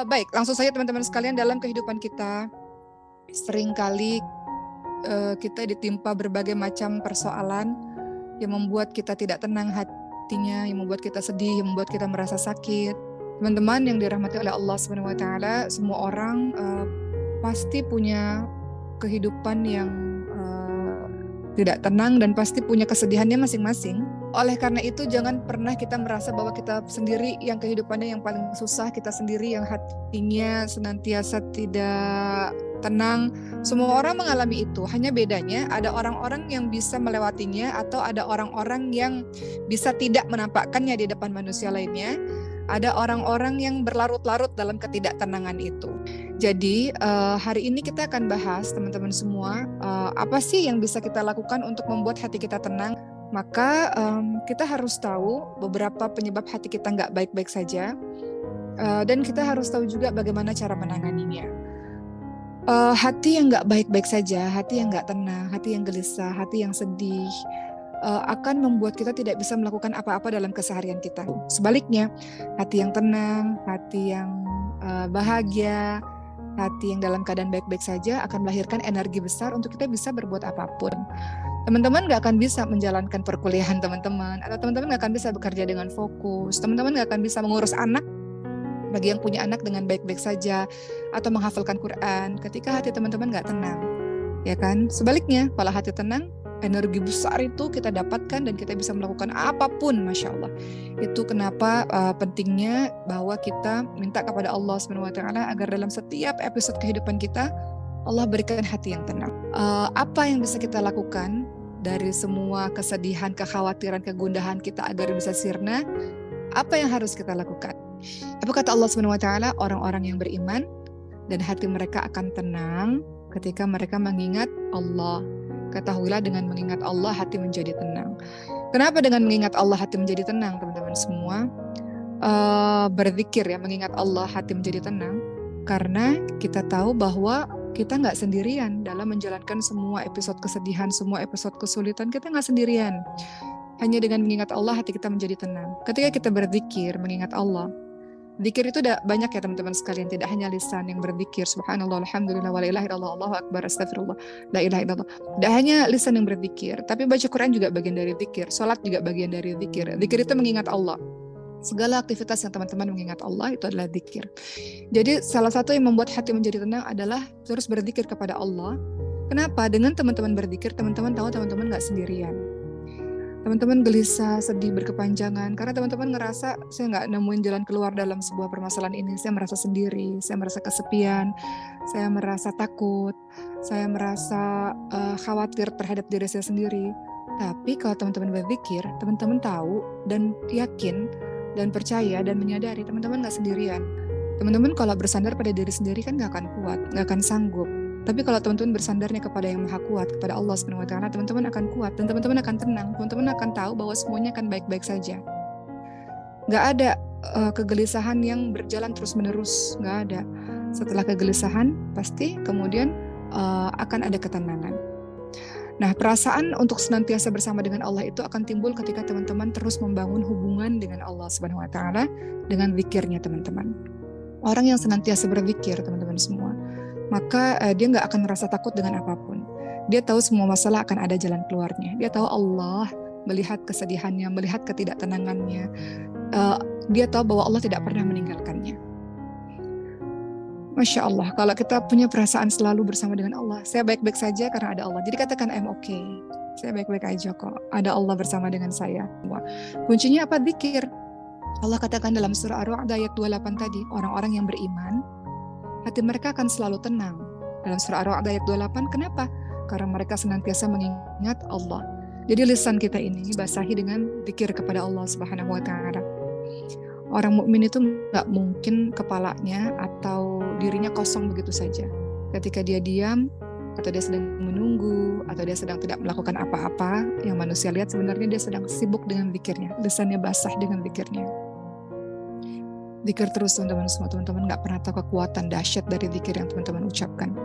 Baik, langsung saja teman-teman sekalian, dalam kehidupan kita seringkali kita ditimpa berbagai macam persoalan yang membuat kita tidak tenang hatinya, yang membuat kita sedih, yang membuat kita merasa sakit. Teman-teman yang dirahmati oleh Allah Subhanahu wa taala, semua orang pasti punya kehidupan yang tidak tenang dan pasti punya kesedihannya masing-masing. Oleh karena itu, jangan pernah kita merasa bahwa kita sendiri yang kehidupannya yang paling susah, kita sendiri yang hatinya senantiasa tidak tenang. Semua orang mengalami itu, hanya bedanya ada orang-orang yang bisa melewatinya atau ada orang-orang yang bisa tidak menampakkannya di depan manusia lainnya. Ada orang-orang yang berlarut-larut dalam ketidaktenangan itu. Jadi hari ini kita akan bahas, teman-teman semua, apa sih yang bisa kita lakukan untuk membuat hati kita tenang. Maka kita harus tahu beberapa penyebab hati kita nggak baik-baik saja, dan kita harus tahu juga bagaimana cara menanganinya. Hati yang nggak baik-baik saja, hati yang nggak tenang, hati yang gelisah, hati yang sedih, akan membuat kita tidak bisa melakukan apa-apa dalam keseharian kita. Sebaliknya, hati yang tenang, hati yang bahagia, hati yang dalam keadaan baik-baik saja akan melahirkan energi besar untuk kita bisa berbuat apapun. Teman-teman gak akan bisa menjalankan perkuliahan teman-teman, atau teman-teman gak akan bisa bekerja dengan fokus, teman-teman gak akan bisa mengurus anak, bagi yang punya anak, dengan baik-baik saja, atau menghafalkan Quran ketika hati teman-teman gak tenang, ya kan? Sebaliknya, kalau hati tenang, energi besar itu kita dapatkan dan kita bisa melakukan apapun, Masya Allah. Itu kenapa pentingnya bahwa kita minta kepada Allah SWT agar dalam setiap episode kehidupan kita, Allah berikan hati yang tenang. Apa yang bisa kita lakukan dari semua kesedihan, kekhawatiran, kegundahan kita agar bisa sirna? Apa yang harus kita lakukan? Apa kata Allah SWT? Orang-orang yang beriman dan hati mereka akan tenang ketika mereka mengingat Allah. Ketahuilah, dengan mengingat Allah hati menjadi tenang. Kenapa dengan mengingat Allah hati menjadi tenang, teman-teman semua? Berzikir ya, mengingat Allah hati menjadi tenang. Karena kita tahu bahwa kita nggak sendirian dalam menjalankan semua episode kesedihan, semua episode kesulitan. Kita nggak sendirian. Hanya dengan mengingat Allah hati kita menjadi tenang. Ketika kita berzikir, mengingat Allah, zikir itu udah banyak ya teman-teman sekalian, tidak hanya lisan yang berzikir, subhanallah, alhamdulillah, wa la ilaha illallah, Allahu akbar, astagfirullah, la ilaha illallah. Tidak hanya lisan yang berzikir, tapi baca Quran juga bagian dari zikir, salat juga bagian dari zikir. Zikir itu mengingat Allah. Segala aktivitas yang teman-teman mengingat Allah itu adalah zikir. Jadi salah satu yang membuat hati menjadi tenang adalah terus berzikir kepada Allah. Kenapa? Dengan teman-teman berzikir, teman-teman tahu teman-teman nggak sendirian. Teman-teman gelisah, sedih, berkepanjangan karena teman-teman ngerasa saya nggak nemuin jalan keluar dalam sebuah permasalahan ini. Saya merasa sendiri, saya merasa kesepian, saya merasa takut, saya merasa khawatir terhadap diri saya sendiri. Tapi kalau teman-teman berzikir, teman-teman tahu dan yakin dan percaya dan menyadari teman-teman nggak sendirian. Teman-teman kalau bersandar pada diri sendiri kan nggak akan kuat, nggak akan sanggup. Tapi kalau teman-teman bersandarnya kepada yang maha kuat, kepada Allah SWT, teman-teman akan kuat dan teman-teman akan tenang. Teman-teman akan tahu bahwa semuanya akan baik-baik saja. Nggak ada kegelisahan yang berjalan terus-menerus, nggak ada. Setelah kegelisahan, pasti kemudian akan ada ketenangan. Nah, perasaan untuk senantiasa bersama dengan Allah itu akan timbul ketika teman-teman terus membangun hubungan dengan Allah SWT dengan zikirnya teman-teman. Orang yang senantiasa berzikir, teman-teman semua, maka dia nggak akan merasa takut dengan apapun. Dia tahu semua masalah akan ada jalan keluarnya. Dia tahu Allah melihat kesedihannya, melihat ketidaktenangannya. Dia tahu bahwa Allah tidak pernah meninggalkannya. Masya Allah, kalau kita punya perasaan selalu bersama dengan Allah, saya baik-baik saja karena ada Allah. Jadi katakan I'm okay, saya baik-baik aja kok, ada Allah bersama dengan saya. Kuncinya apa? Zikir. Allah katakan dalam surah Ar-Ra'd ayat 28 tadi, orang-orang yang beriman hati mereka akan selalu tenang. Dalam surah Ar-Ra'd ayat 28, kenapa? Karena mereka senantiasa mengingat Allah. Jadi lisan kita ini basahi dengan zikir kepada Allah Subhanahu wa taala. Orang mukmin itu nggak mungkin kepalanya atau dirinya kosong begitu saja. Ketika dia diam, atau dia sedang menunggu, atau dia sedang tidak melakukan apa-apa yang manusia lihat, sebenarnya dia sedang sibuk dengan zikirnya. Lisannya basah dengan zikirnya. Zikir terus teman-teman semua. Teman-teman gak pernah tahu kekuatan dahsyat dari zikir yang teman-teman ucapkan.